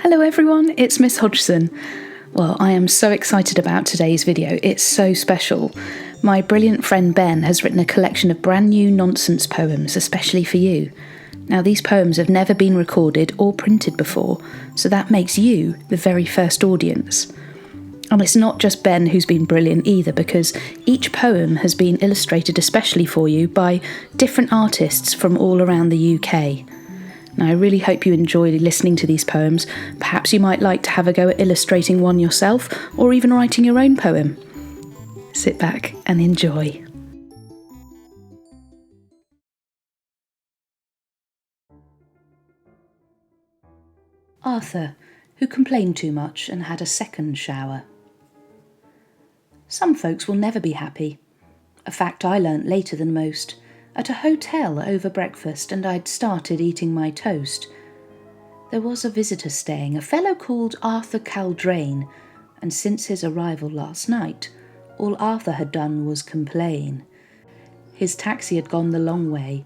Hello everyone, it's Miss Hodgson. Well, I am so excited about today's video. It's so special. My brilliant friend Ben has written a collection of brand new nonsense poems, especially for you. Now, these poems have never been recorded or printed before, so that makes you the very first audience. And it's not just Ben who's been brilliant either, because each poem has been illustrated especially for you by different artists from all around the UK. Now, I really hope you enjoy listening to these poems. Perhaps you might like to have a go at illustrating one yourself, or even writing your own poem. Sit back and enjoy. Arthur, who complained too much and had a second shower. Some folks will never be happy. A fact I learnt later than most. At a hotel over breakfast, and I'd started eating my toast. There was a visitor staying, a fellow called Arthur Caldrain, and since his arrival last night, all Arthur had done was complain. His taxi had gone the long way.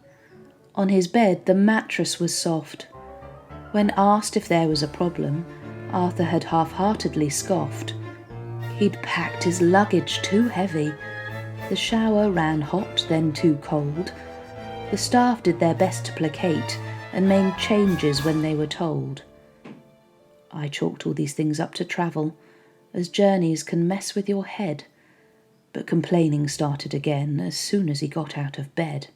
On his bed the mattress was soft. When asked if there was a problem, Arthur had half-heartedly scoffed. He'd packed his luggage too heavy. The shower ran hot, then too cold. The staff did their best to placate and made changes when they were told. I chalked all these things up to travel, as journeys can mess with your head. But complaining started again as soon as he got out of bed.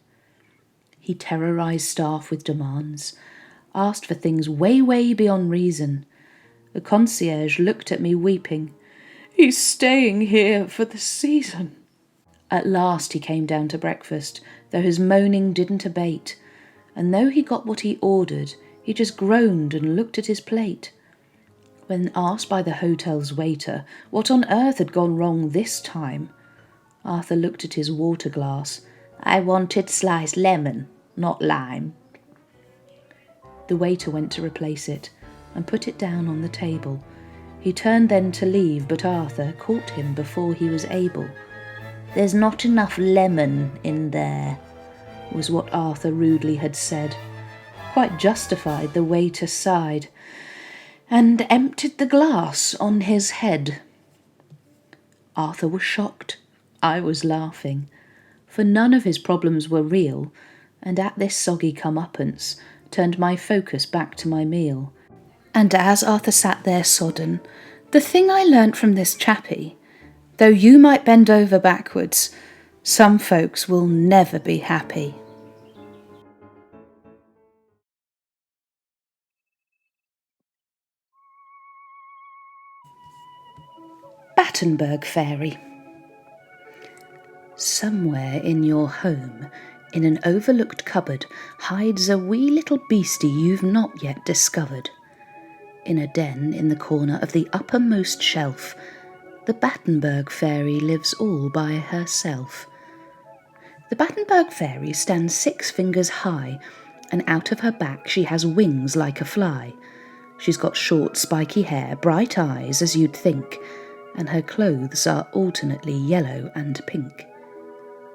He terrorised staff with demands, asked for things way, way beyond reason. The concierge looked at me weeping. "He's staying here for the season." At last he came down to breakfast, though his moaning didn't abate, and though he got what he ordered, he just groaned and looked at his plate. When asked by the hotel's waiter what on earth had gone wrong this time, Arthur looked at his water glass. "I wanted sliced lemon, not lime." The waiter went to replace it and put it down on the table. He turned then to leave, but Arthur caught him before he was able. "There's not enough lemon in there," was what Arthur rudely had said. Quite justified, the waiter sighed and emptied the glass on his head. Arthur was shocked. I was laughing, for none of his problems were real, and at this soggy comeuppance turned my focus back to my meal. And as Arthur sat there sodden, the thing I learnt from this chappie, though you might bend over backwards, some folks will never be happy. Battenberg Fairy. Somewhere in your home, in an overlooked cupboard, hides a wee little beastie you've not yet discovered. In a den in the corner of the uppermost shelf, the Battenberg Fairy lives all by herself. The Battenberg Fairy stands 6 fingers high, and out of her back she has wings like a fly. She's got short spiky hair, bright eyes as you'd think, and her clothes are alternately yellow and pink.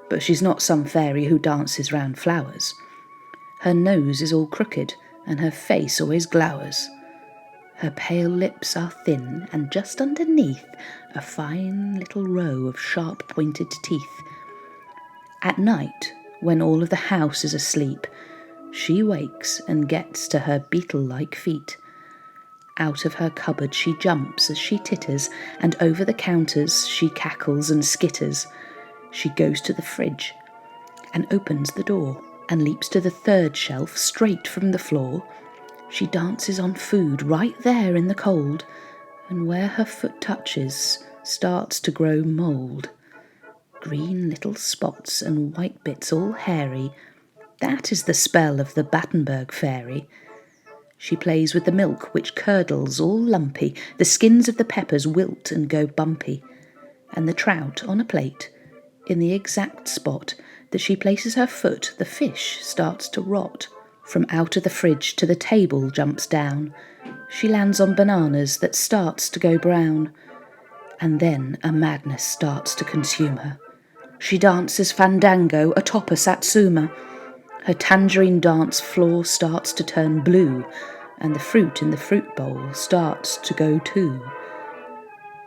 But she's not some fairy who dances round flowers. Her nose is all crooked, and her face always glowers. Her pale lips are thin, and just underneath a fine little row of sharp-pointed teeth. At night, when all of the house is asleep, she wakes and gets to her beetle-like feet. Out of her cupboard she jumps as she titters, and over the counters she cackles and skitters. She goes to the fridge and opens the door and leaps to the 3rd shelf straight from the floor. She dances on food right there in the cold, and where her foot touches starts to grow mould. Green little spots and white bits all hairy, that is the spell of the Battenberg Fairy. She plays with the milk which curdles all lumpy, the skins of the peppers wilt and go bumpy, and the trout on a plate, in the exact spot that she places her foot, the fish starts to rot. From out of the fridge to the table jumps down. She lands on bananas that starts to go brown. And then a madness starts to consume her. She dances fandango atop a satsuma. Her tangerine dance floor starts to turn blue, and the fruit in the fruit bowl starts to go too.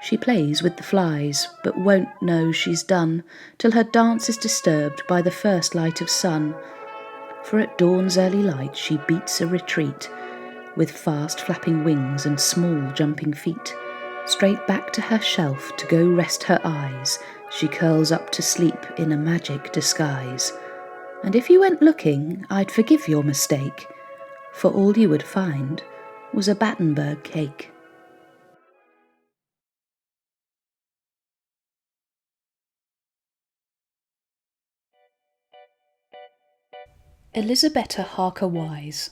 She plays with the flies, but won't know she's done till her dance is disturbed by the first light of sun. For at dawn's early light she beats a retreat, with fast flapping wings and small jumping feet. Straight back to her shelf to go rest her eyes, she curls up to sleep in a magic disguise. And if you went looking, I'd forgive your mistake, for all you would find was a Battenberg cake. Elisabetta Hakawise.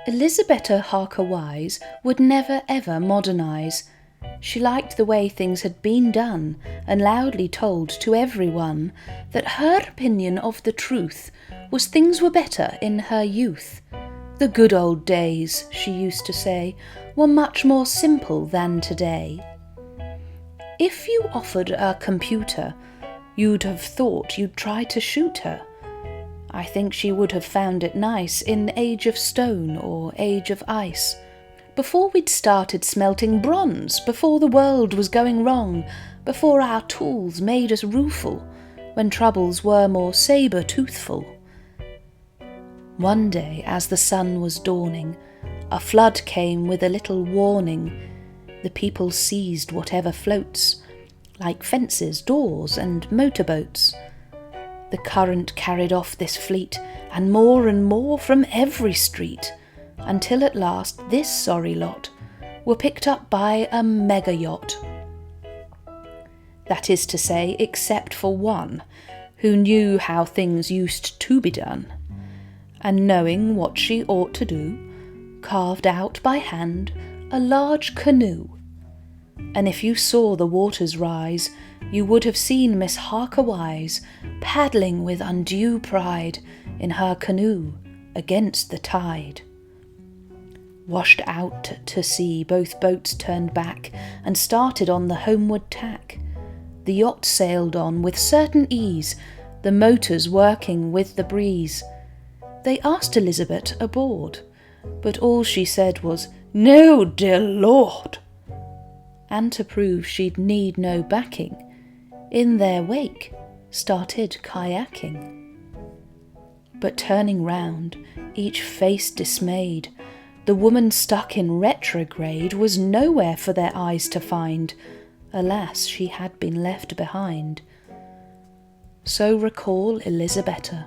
Elisabetta Hakawise would never ever modernise. She liked the way things had been done, and loudly told to everyone that her opinion of the truth was things were better in her youth. The good old days, she used to say, were much more simple than today. If you offered a computer, you'd have thought you'd try to shoot her. I think she would have found it nice in Age of Stone or Age of Ice. Before we'd started smelting bronze, before the world was going wrong, before our tools made us rueful, when troubles were more sabre-toothful. One day, as the sun was dawning, a flood came with a little warning. The people seized whatever floats, like fences, doors, and motorboats. The current carried off this fleet, and more from every street, until at last this sorry lot were picked up by a mega yacht. That is to say, except for one, who knew how things used to be done, and knowing what she ought to do, carved out by hand a large canoe. And if you saw the waters rise, you would have seen Miss Hakawise paddling with undue pride in her canoe against the tide. Washed out to sea, both boats turned back and started on the homeward tack. The yacht sailed on with certain ease, the motors working with the breeze. They asked Elizabeth aboard, but all she said was, "No, dear Lord!" And to prove she'd need no backing, in their wake started kayaking. But turning round, each face dismayed, the woman stuck in retrograde was nowhere for their eyes to find. Alas, she had been left behind. So recall Elisabetta,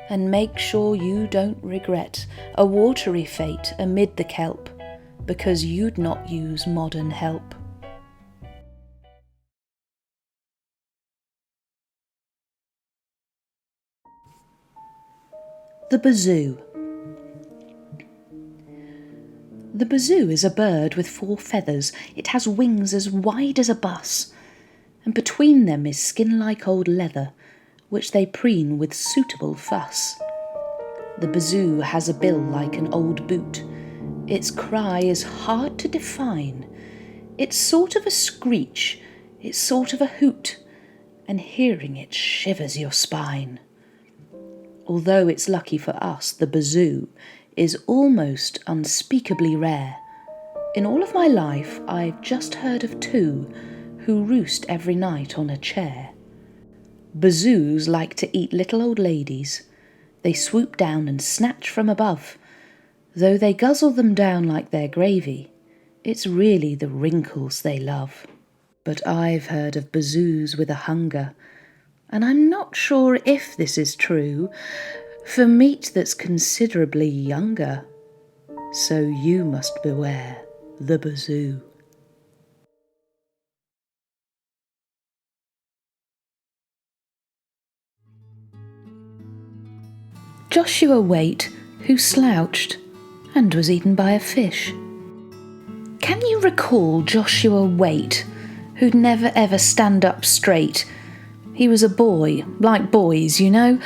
and make sure you don't regret a watery fate amid the kelp, because you'd not use modern help. The Bazoo. The bazoo is a bird with 4 feathers. It has wings as wide as a bus, and between them is skin like old leather, which they preen with suitable fuss. The bazoo has a bill like an old boot. Its cry is hard to define. It's sort of a screech, it's sort of a hoot, and hearing it shivers your spine. Although it's lucky for us, the bazoo is almost unspeakably rare. In all of my life, I've just heard of 2 who roost every night on a chair. Bazoos like to eat little old ladies. They swoop down and snatch from above. Though they guzzle them down like their gravy, it's really the wrinkles they love. But I've heard of bazoos with a hunger, and I'm not sure if this is true, for meat that's considerably younger. So you must beware the bazoo. Joshua Waite, who slouched and was eaten by a fish. Can you recall Joshua Waite, who'd never ever stand up straight? He was a boy, like boys, you know,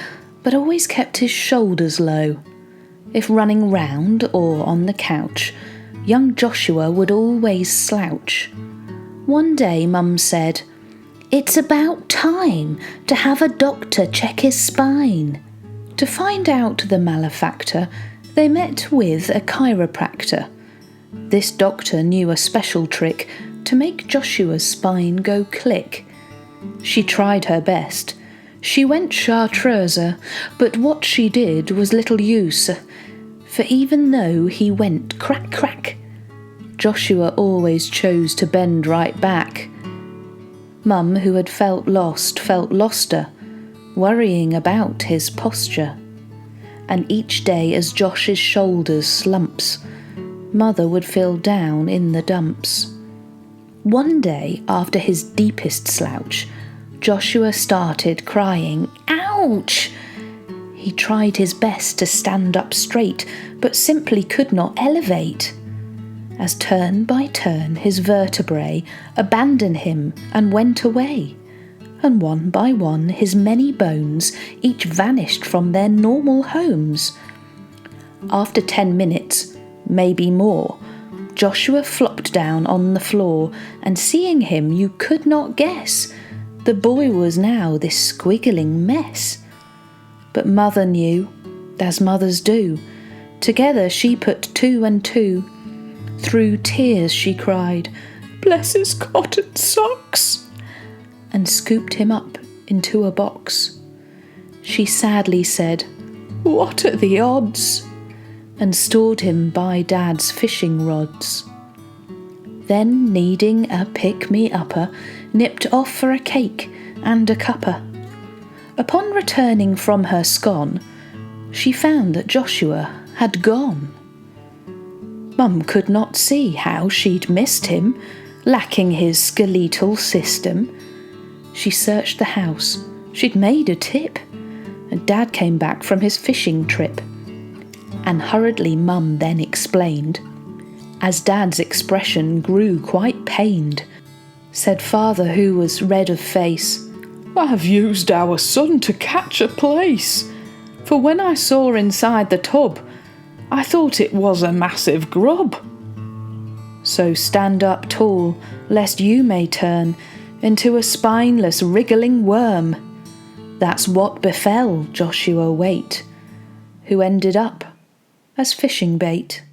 but always kept his shoulders low. If running round or on the couch, young Joshua would always slouch. One day Mum said, "It's about time to have a doctor check his spine." To find out the malefactor, They met with a chiropractor. This doctor knew a special trick to make Joshua's spine go click. She tried her best. She went chartreuse, but what she did was little use. For even though he went crack crack, Joshua always chose to bend right back. Mum, who had felt loster, worrying about his posture. And each day as Josh's shoulders slumps, Mother would feel down in the dumps. One day, after his deepest slouch, Joshua started crying, "Ouch!" He tried his best to stand up straight, but simply could not elevate. As turn by turn his vertebrae abandoned him and went away, and one by one his many bones each vanished from their normal homes. After 10 minutes, maybe more, Joshua flopped down on the floor, and seeing him you could not guess the boy was now this squiggling mess. But Mother knew, as mothers do. Together she put 2 and 2. Through tears she cried, "Bless his cotton socks," and scooped him up into a box. She sadly said, "What are the odds?" and stored him by Dad's fishing rods. Then, needing a pick-me-upper, nipped off for a cake and a cuppa. Upon returning from her scone, she found that Joshua had gone. Mum could not see how she'd missed him, lacking his skeletal system. She searched the house, she'd made a tip, and Dad came back from his fishing trip. And hurriedly Mum then explained, as Dad's expression grew quite pained. Said Father, who was red of face, "I've used our son to catch a place, for when I saw inside the tub, I thought it was a massive grub. So stand up tall, lest you may turn into a spineless wriggling worm." That's what befell Joshua Waite, who ended up as fishing bait.